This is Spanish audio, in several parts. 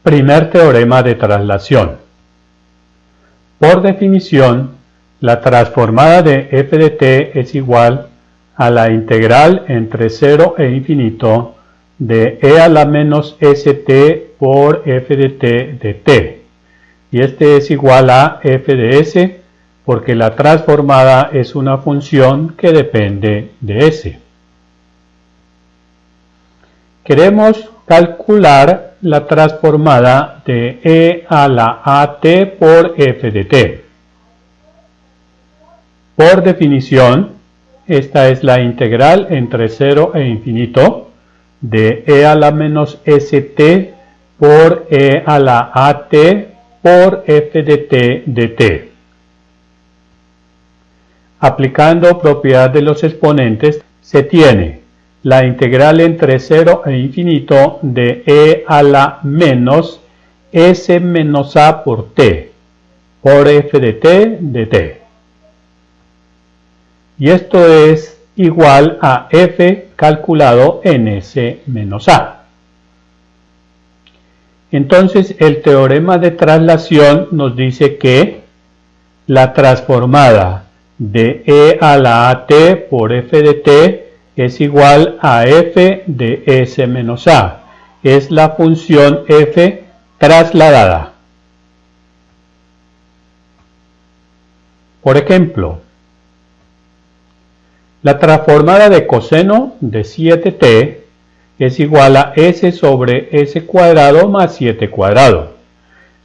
Primer teorema de traslación. Por definición, la transformada de f de t es igual a la integral entre 0 e infinito de e a la menos st por f de t de t. Y este es igual a f de s porque la transformada es una función que depende de s. Queremos calcular la transformada de e a la at por f de t. Por definición, esta es la integral entre 0 e infinito de e a la menos st por e a la at por f de t de t. Aplicando propiedad de los exponentes, se tiene la integral entre 0 e infinito de e a la menos s menos a por t, por f de t de t. Y esto es igual a f calculado en s menos a. Entonces el teorema de traslación nos dice que la transformada de e a la at por f de t es igual a f de s menos a. Es la función f trasladada. Por ejemplo, la transformada de coseno de 7t es igual a s sobre s cuadrado más 7 cuadrado.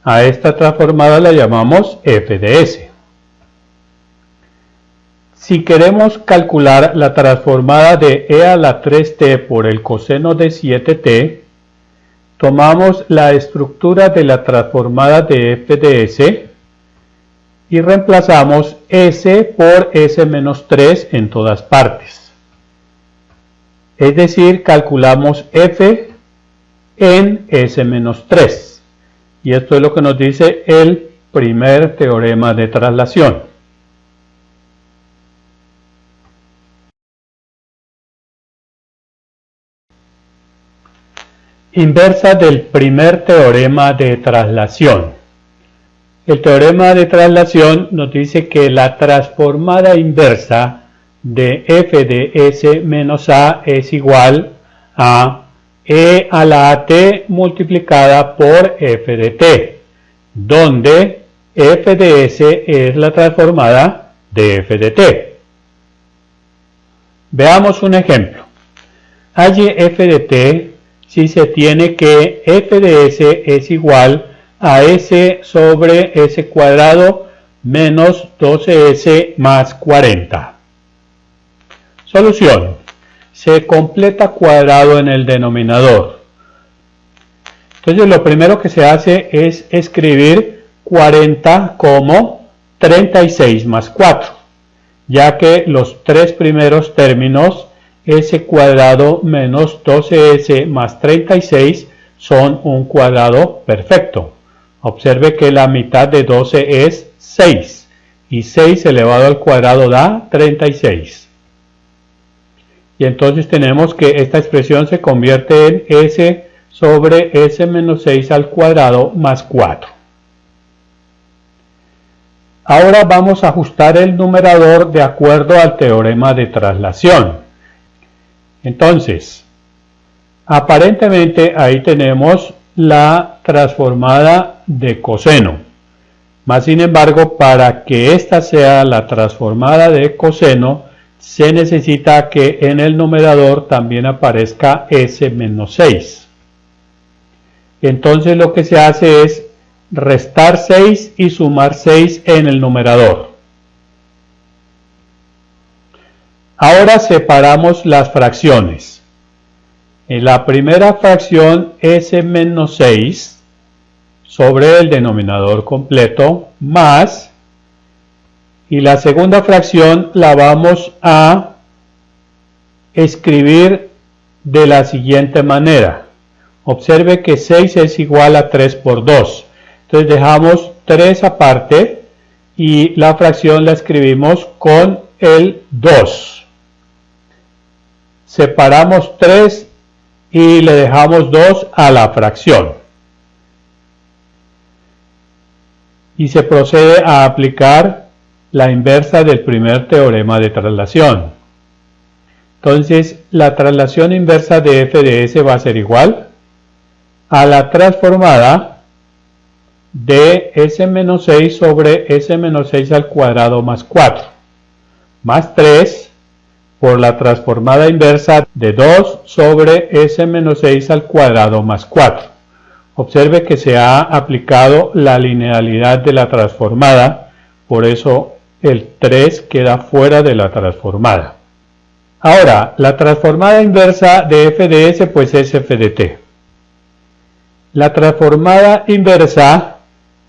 A esta transformada la llamamos f de s. Si queremos calcular la transformada de e a la 3t por el coseno de 7t, tomamos la estructura de la transformada de f de s y reemplazamos s por s menos 3 en todas partes. Es decir, calculamos f en s menos 3. Y esto es lo que nos dice el primer teorema de traslación. Inversa del primer teorema de traslación. El teorema de traslación nos dice que la transformada inversa de f de s menos a es igual a e a la at multiplicada por f de t, donde f de s es la transformada de f de t. Veamos un ejemplo. Halle f de t si se tiene que f de s es igual a s sobre s cuadrado menos 12s más 40. Solución. Se completa cuadrado en el denominador. Entonces lo primero que se hace es escribir 40 como 36 más 4, ya que los tres primeros términos s cuadrado menos 12s más 36 son un cuadrado perfecto. Observe que la mitad de 12 es 6 y 6 elevado al cuadrado da 36. Y entonces tenemos que esta expresión se convierte en s sobre s menos 6 al cuadrado más 4. Ahora vamos a ajustar el numerador de acuerdo al teorema de traslación. Entonces, aparentemente ahí tenemos la transformada de coseno. Mas sin embargo, para que esta sea la transformada de coseno, se necesita que en el numerador también aparezca s menos 6. Entonces lo que se hace es restar 6 y sumar 6 en el numerador. Ahora separamos las fracciones. En la primera fracción s menos 6 sobre el denominador completo más, y la segunda fracción la vamos a escribir de la siguiente manera. Observe que 6 es igual a 3 por 2. Entonces dejamos 3 aparte y la fracción la escribimos con el 2. Separamos 3 y le dejamos 2 a la fracción. y se procede a aplicar la inversa del primer teorema de traslación. Entonces, la traslación inversa de f de s va a ser igual a la transformada de s-6 sobre s-6 al cuadrado más 4, más 3 por la transformada inversa de 2 sobre s-6 al cuadrado más 4. Observe que se ha aplicado la linealidad de la transformada, por eso el 3 queda fuera de la transformada. Ahora, la transformada inversa de f de s pues es f de t. La transformada inversa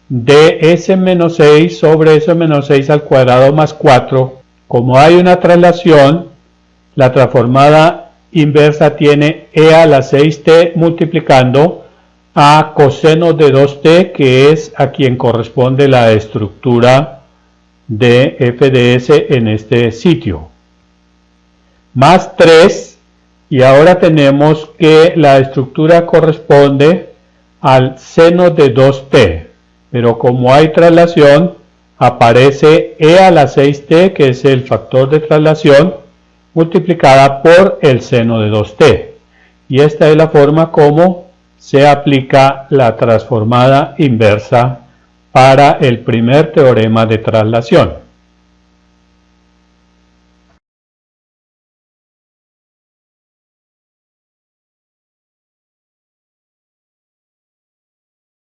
de s-6 sobre s-6 al cuadrado más 4, como hay una traslación, la transformada inversa tiene e a la 6t multiplicando a coseno de 2t, que es a quien corresponde la estructura de f de s en este sitio, más 3, y ahora tenemos que la estructura corresponde al seno de 2t, pero como hay traslación, aparece e a la 6t, que es el factor de traslación, multiplicada por el seno de 2t. Y esta es la forma como se aplica la transformada inversa para el primer teorema de traslación.